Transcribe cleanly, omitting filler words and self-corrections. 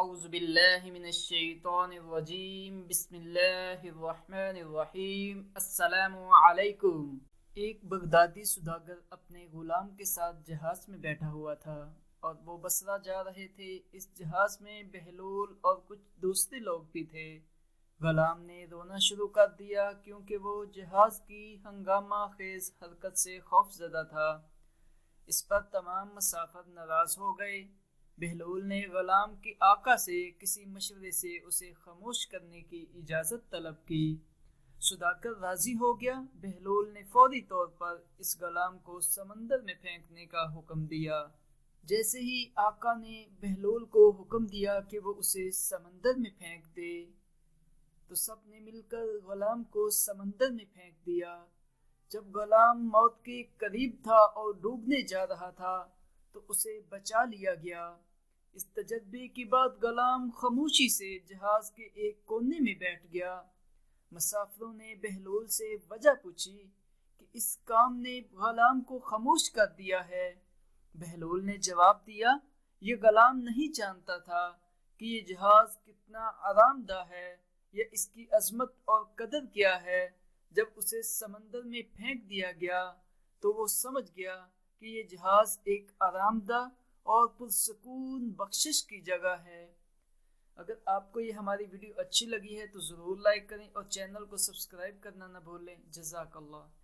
اعوذ باللہ من الشیطان الرجیم بسم اللہ الرحمن الرحیم السلام علیکم۔ ایک بغدادی سوداگر اپنے غلام کے ساتھ جہاز میں بیٹھا ہوا تھا اور وہ بصرہ جا رہے تھے۔ اس جہاز میں بہلول اور کچھ دوسرے لوگ بھی تھے۔ غلام نے رونا شروع کر دیا کیونکہ وہ جہاز کی ہنگامہ خیز حرکت سے خوف زدہ تھا۔ اس پر تمام مسافر ناراض ہو گئے۔ بہلول نے غلام کی آقا سے کسی مشورے سے اسے خاموش کرنے کی اجازت طلب کی۔ سوداگر راضی ہو گیا۔ بہلول نے فوری طور پر اس غلام کو سمندر میں پھینکنے کا حکم دیا۔ جیسے ہی آقا نے بہلول کو حکم دیا کہ وہ اسے سمندر میں پھینک دے تو سب نے مل کر غلام کو سمندر میں پھینک دیا۔ جب غلام موت کے قریب تھا اور ڈوبنے جا رہا تھا تو اسے بچا لیا گیا۔ اس تجربے کے بعد غلام خاموشی سے جہاز کے ایک کونے میں بیٹھ گیا۔ مسافروں نے بہلول سے وجہ پوچھی کہ اس کام نے غلام کو خاموش کر دیا ہے۔ بہلول نے جواب دیا، یہ غلام نہیں جانتا تھا کہ یہ جہاز کتنا آرام دہ ہے یا اس کی عظمت اور قدر کیا ہے۔ جب اسے سمندر میں پھینک دیا گیا تو وہ سمجھ گیا کہ یہ جہاز ایک آرام دہ اور پرسکون بخشش کی جگہ ہے۔ اگر آپ کو یہ ہماری ویڈیو اچھی لگی ہے تو ضرور لائک کریں اور چینل کو سبسکرائب کرنا نہ بھولیں۔ جزاک اللہ۔